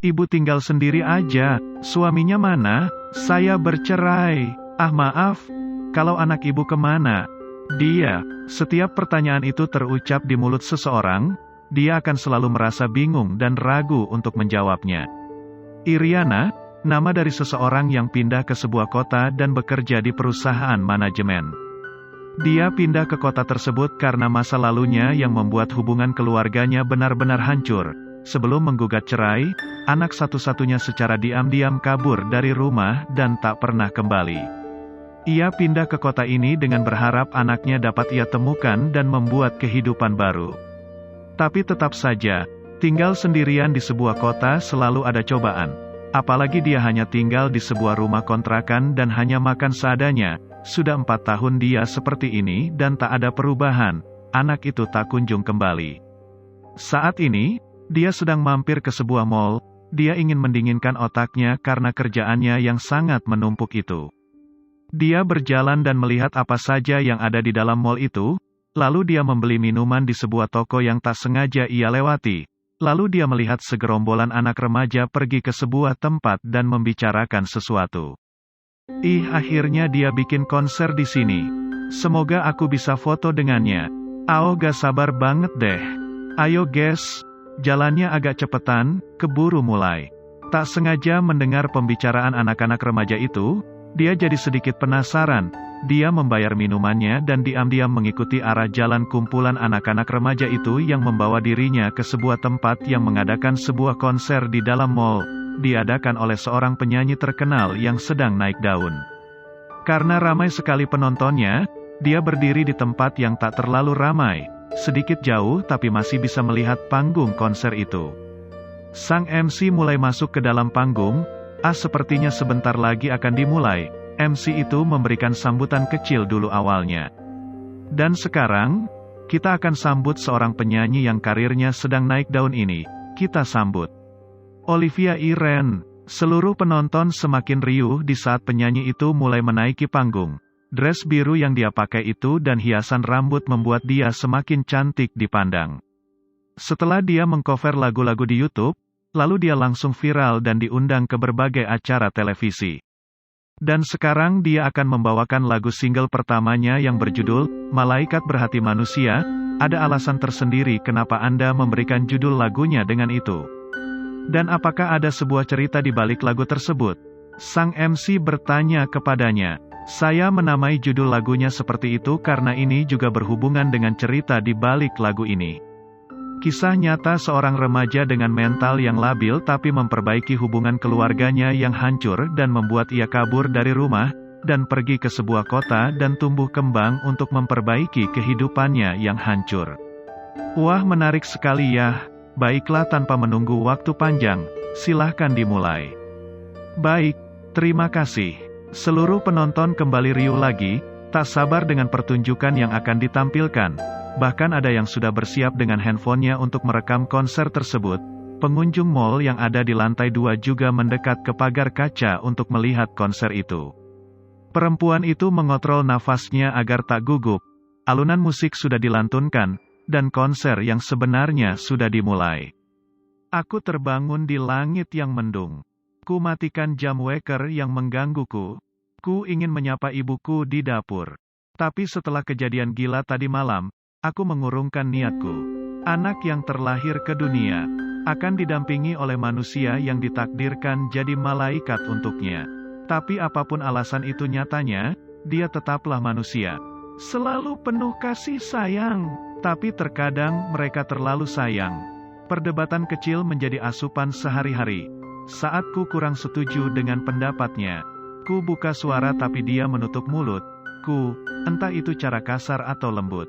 Ibu tinggal sendiri aja, suaminya mana? Saya bercerai. Ah maaf, kalau anak ibu kemana? Dia, setiap pertanyaan itu terucap di mulut seseorang, dia akan selalu merasa bingung dan ragu untuk menjawabnya. Iriana, nama dari seseorang yang pindah ke sebuah kota dan bekerja di perusahaan manajemen. Dia pindah ke kota tersebut karena masa lalunya yang membuat hubungan keluarganya benar-benar hancur. Sebelum menggugat cerai, anak satu-satunya secara diam-diam kabur dari rumah dan tak pernah kembali. Ia pindah ke kota ini dengan berharap anaknya dapat ia temukan dan membuat kehidupan baru. Tapi tetap saja, tinggal sendirian di sebuah kota selalu ada cobaan. Apalagi dia hanya tinggal di sebuah rumah kontrakan dan hanya makan seadanya. Sudah 4 tahun dia seperti ini dan tak ada perubahan, anak itu tak kunjung kembali. Saat ini, dia sedang mampir ke sebuah mall, dia ingin mendinginkan otaknya karena kerjaannya yang sangat menumpuk itu. Dia berjalan dan melihat apa saja yang ada di dalam mall itu, lalu dia membeli minuman di sebuah toko yang tak sengaja ia lewati. Lalu dia melihat segerombolan anak remaja pergi ke sebuah tempat dan membicarakan sesuatu. Akhirnya dia bikin konser di sini. Semoga aku bisa foto dengannya. Gak sabar banget deh. Ayo guys, jalannya agak cepetan, keburu mulai. Tak sengaja mendengar pembicaraan anak-anak remaja itu, dia jadi sedikit penasaran. Dia membayar minumannya dan diam-diam mengikuti arah jalan kumpulan anak-anak remaja itu yang membawa dirinya ke sebuah tempat yang mengadakan sebuah konser di dalam mall. Diadakan oleh seorang penyanyi terkenal yang sedang naik daun. Karena ramai sekali penontonnya, dia berdiri di tempat yang tak terlalu ramai, sedikit jauh tapi masih bisa melihat panggung konser itu. Sang MC mulai masuk ke dalam panggung, sepertinya sebentar lagi akan dimulai. MC itu memberikan sambutan kecil dulu awalnya. Dan sekarang, kita akan sambut seorang penyanyi yang karirnya sedang naik daun ini. Kita sambut Olivia Iren. Seluruh penonton semakin riuh di saat penyanyi itu mulai menaiki panggung. Dress biru yang dia pakai itu dan hiasan rambut membuat dia semakin cantik dipandang. Setelah dia mengcover lagu-lagu di YouTube, lalu dia langsung viral dan diundang ke berbagai acara televisi. Dan sekarang dia akan membawakan lagu single pertamanya yang berjudul Malaikat Berhati Manusia. Ada alasan tersendiri kenapa Anda memberikan judul lagunya dengan itu. Dan apakah ada sebuah cerita di balik lagu tersebut? Sang MC bertanya kepadanya. Saya menamai judul lagunya seperti itu karena ini juga berhubungan dengan cerita di balik lagu ini. Kisah nyata seorang remaja dengan mental yang labil tapi memperbaiki hubungan keluarganya yang hancur dan membuat ia kabur dari rumah, dan pergi ke sebuah kota dan tumbuh kembang untuk memperbaiki kehidupannya yang hancur. Wah, menarik sekali ya. Baiklah, tanpa menunggu waktu panjang, silahkan dimulai. Baik, terima kasih. Seluruh penonton kembali riuh lagi, tak sabar dengan pertunjukan yang akan ditampilkan. Bahkan ada yang sudah bersiap dengan handphonenya untuk merekam konser tersebut. Pengunjung mall yang ada di lantai 2 juga mendekat ke pagar kaca untuk melihat konser itu. Perempuan itu mengontrol nafasnya agar tak gugup. Alunan musik sudah dilantunkan, dan konser yang sebenarnya sudah dimulai. Aku terbangun di langit yang mendung. Ku matikan jam weker yang menggangguku. Ku ingin menyapa ibuku di dapur. Tapi setelah kejadian gila tadi malam, aku mengurungkan niatku. Anak yang terlahir ke dunia akan didampingi oleh manusia yang ditakdirkan jadi malaikat untuknya. Tapi apapun alasan itu, nyatanya, dia tetaplah manusia. Selalu penuh kasih sayang. Tapi terkadang mereka terlalu sayang. Perdebatan kecil menjadi asupan sehari-hari. Saat ku kurang setuju dengan pendapatnya, ku buka suara tapi dia menutup mulut. Entah itu cara kasar atau lembut.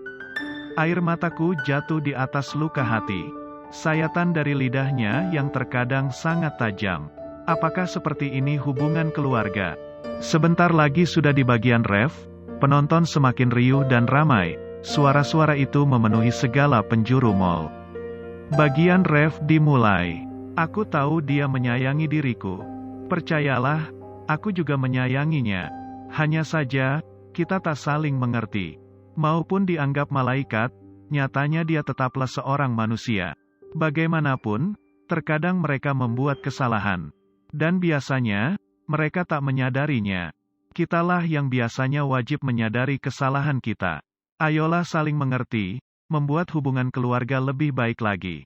Air mataku jatuh di atas luka hati. Sayatan dari lidahnya yang terkadang sangat tajam. Apakah seperti ini hubungan keluarga? Sebentar lagi sudah di bagian ref, penonton semakin riuh dan ramai. Suara-suara itu memenuhi segala penjuru mall. Bagian ref dimulai. Aku tahu dia menyayangi diriku. Percayalah, aku juga menyayanginya. Hanya saja, kita tak saling mengerti. Maupun dianggap malaikat, nyatanya dia tetaplah seorang manusia. Bagaimanapun, Terkadang mereka membuat kesalahan. Dan biasanya, mereka tak menyadarinya. Kitalah yang biasanya wajib menyadari kesalahan kita. Ayolah saling mengerti, membuat hubungan keluarga lebih baik lagi.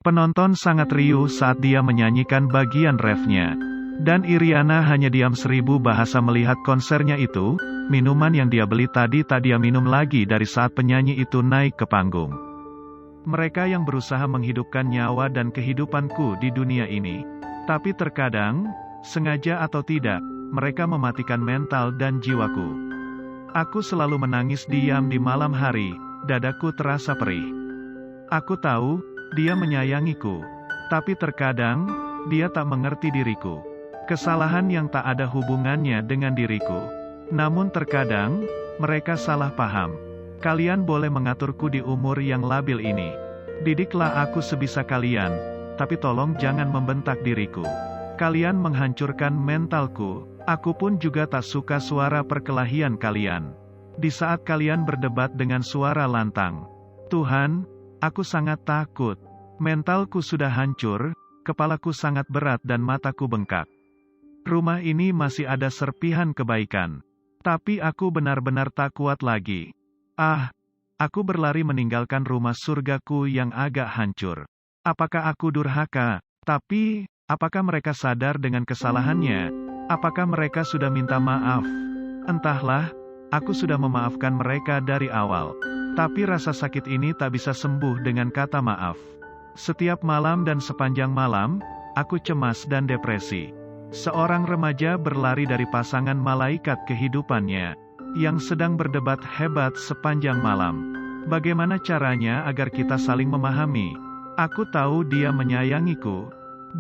Penonton sangat riuh saat dia menyanyikan bagian refnya. Dan Iriana hanya diam 1000 bahasa melihat konsernya itu. Minuman yang dia beli tadi tak dia minum lagi dari saat penyanyi itu naik ke panggung. Mereka yang berusaha menghidupkan nyawa dan kehidupanku di dunia ini. Tapi terkadang, sengaja atau tidak, mereka mematikan mental dan jiwaku. Aku selalu menangis diam di malam hari, dadaku terasa perih. Aku tahu, dia menyayangiku. Tapi terkadang, dia tak mengerti diriku. Kesalahan yang tak ada hubungannya dengan diriku. Namun terkadang, mereka salah paham. Kalian boleh mengaturku di umur yang labil ini. Didiklah aku sebisa kalian, tapi tolong jangan membentak diriku. Kalian menghancurkan mentalku, aku pun juga tak suka suara perkelahian kalian. Di saat kalian berdebat dengan suara lantang. Tuhan, aku sangat takut. Mentalku sudah hancur, kepalaku sangat berat dan mataku bengkak. Rumah ini masih ada serpihan kebaikan. Tapi aku benar-benar tak kuat lagi. Aku berlari meninggalkan rumah surgaku yang agak hancur. Apakah aku durhaka? Tapi, apakah mereka sadar dengan kesalahannya? Apakah mereka sudah minta maaf? Entahlah, aku sudah memaafkan mereka dari awal. Tapi rasa sakit ini tak bisa sembuh dengan kata maaf. Setiap malam dan sepanjang malam, aku cemas dan depresi. Seorang remaja berlari dari pasangan malaikat kehidupannya, yang sedang berdebat hebat sepanjang malam. Bagaimana caranya agar kita saling memahami? Aku tahu dia menyayangiku,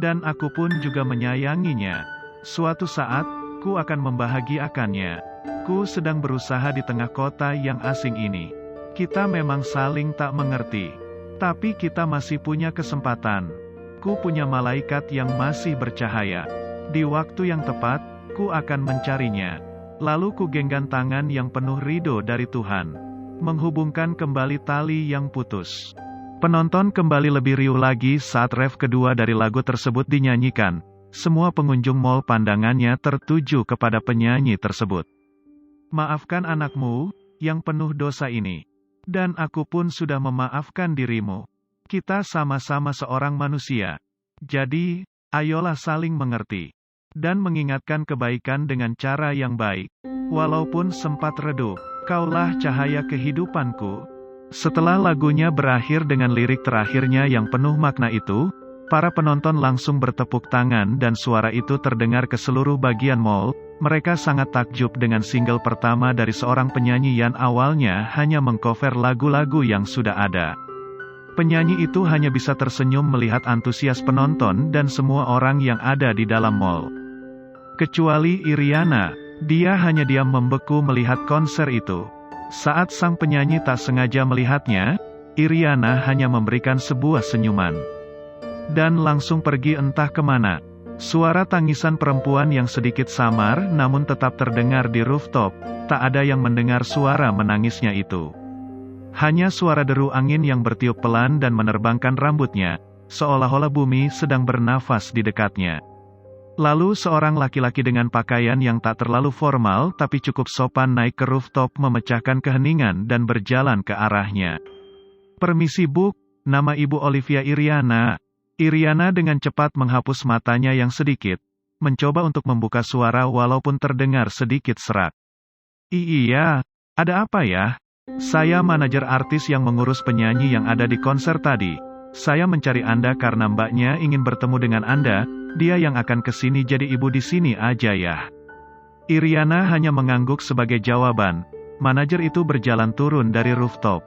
dan aku pun juga menyayanginya. Suatu saat, ku akan membahagiakannya. Ku sedang berusaha di tengah kota yang asing ini. Kita memang saling tak mengerti. Tapi kita masih punya kesempatan. Ku punya malaikat yang masih bercahaya. Di waktu yang tepat, ku akan mencarinya. Lalu ku genggam tangan yang penuh ridho dari Tuhan. Menghubungkan kembali tali yang putus. Penonton kembali lebih riuh lagi saat ref kedua dari lagu tersebut dinyanyikan. Semua pengunjung mal pandangannya tertuju kepada penyanyi tersebut. Maafkan anakmu, yang penuh dosa ini. Dan aku pun sudah memaafkan dirimu. Kita sama-sama seorang manusia. Jadi, ayolah saling mengerti. Dan mengingatkan kebaikan dengan cara yang baik. Walaupun sempat redup, kaulah cahaya kehidupanku. Setelah lagunya berakhir dengan lirik terakhirnya yang penuh makna itu, para penonton langsung bertepuk tangan dan suara itu terdengar ke seluruh bagian mall. Mereka sangat takjub dengan single pertama dari seorang penyanyi yang awalnya hanya mengcover lagu-lagu yang sudah ada. Penyanyi itu hanya bisa tersenyum melihat antusias penonton dan semua orang yang ada di dalam mall. Kecuali Iriana, dia hanya diam membeku melihat konser itu. Saat sang penyanyi tak sengaja melihatnya, Iriana hanya memberikan sebuah senyuman. Dan langsung pergi entah kemana. Suara tangisan perempuan yang sedikit samar namun tetap terdengar di rooftop, tak ada yang mendengar suara menangisnya itu. Hanya suara deru angin yang bertiup pelan dan menerbangkan rambutnya, seolah-olah bumi sedang bernafas di dekatnya. Lalu seorang laki-laki dengan pakaian yang tak terlalu formal tapi cukup sopan naik ke rooftop memecahkan keheningan dan berjalan ke arahnya. Permisi Bu, nama Ibu Olivia Iriana. Iriana dengan cepat menghapus matanya yang sedikit, mencoba untuk membuka suara walaupun terdengar sedikit serak. Iya, ada apa ya? Saya manajer artis yang mengurus penyanyi yang ada di konser tadi. Saya mencari Anda karena mbaknya ingin bertemu dengan Anda. Dia yang akan kesini jadi ibu di sini aja ya. Iriana hanya mengangguk sebagai jawaban. Manajer itu berjalan turun dari rooftop.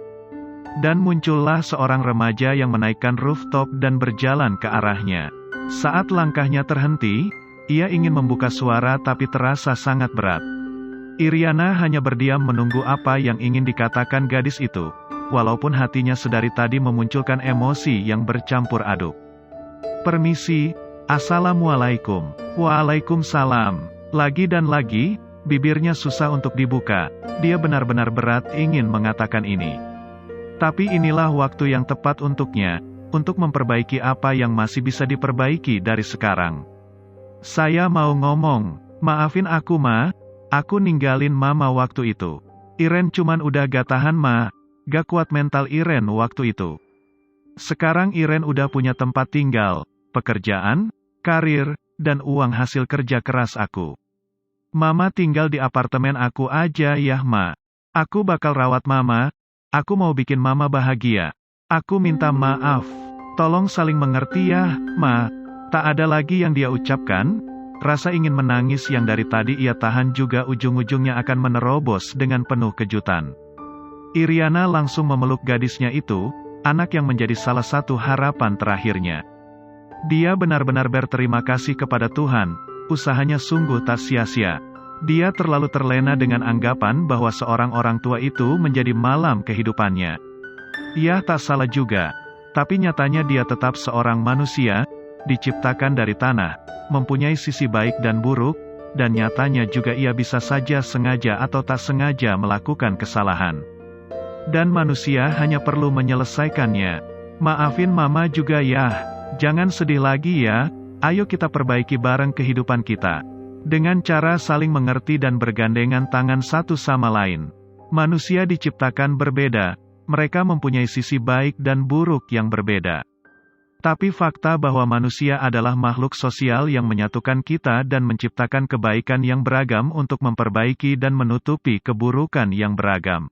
Dan muncullah seorang remaja yang menaikkan rooftop dan berjalan ke arahnya. Saat langkahnya terhenti, ia ingin membuka suara tapi terasa sangat berat. Iriana hanya berdiam menunggu apa yang ingin dikatakan gadis itu. Walaupun hatinya sedari tadi memunculkan emosi yang bercampur aduk. Permisi. Assalamualaikum. Waalaikumsalam. Lagi dan lagi, bibirnya susah untuk dibuka. Dia benar-benar berat ingin mengatakan ini. Tapi inilah waktu yang tepat untuknya, untuk memperbaiki apa yang masih bisa diperbaiki dari sekarang. Saya mau ngomong, maafin aku Ma, aku ninggalin Mama waktu itu. Iren cuman udah gak tahan Ma, gak kuat mental Iren waktu itu. Sekarang Iren udah punya tempat tinggal, pekerjaan, karir, dan uang hasil kerja keras aku. Mama tinggal di apartemen aku aja ya Ma. Aku bakal rawat Mama, aku mau bikin Mama bahagia. Aku minta maaf. Tolong saling mengerti ya, Ma. Tak ada lagi yang dia ucapkan. Rasa ingin menangis yang dari tadi ia tahan juga ujung-ujungnya akan menerobos dengan penuh kejutan. Iriana langsung memeluk gadisnya itu, anak yang menjadi salah satu harapan terakhirnya. Dia benar-benar berterima kasih kepada Tuhan, usahanya sungguh tak sia-sia. Dia terlalu terlena dengan anggapan bahwa seorang orang tua itu menjadi malam kehidupannya. Ia tak salah juga. Tapi nyatanya dia tetap seorang manusia, diciptakan dari tanah, mempunyai sisi baik dan buruk, dan nyatanya juga ia bisa saja sengaja atau tak sengaja melakukan kesalahan. Dan manusia hanya perlu menyelesaikannya. Maafin Mama juga ya, jangan sedih lagi ya, ayo kita perbaiki bareng kehidupan kita. Dengan cara saling mengerti dan bergandengan tangan satu sama lain. Manusia diciptakan berbeda. Mereka mempunyai sisi baik dan buruk yang berbeda. Tapi fakta bahwa manusia adalah makhluk sosial yang menyatukan kita dan menciptakan kebaikan yang beragam untuk memperbaiki dan menutupi keburukan yang beragam.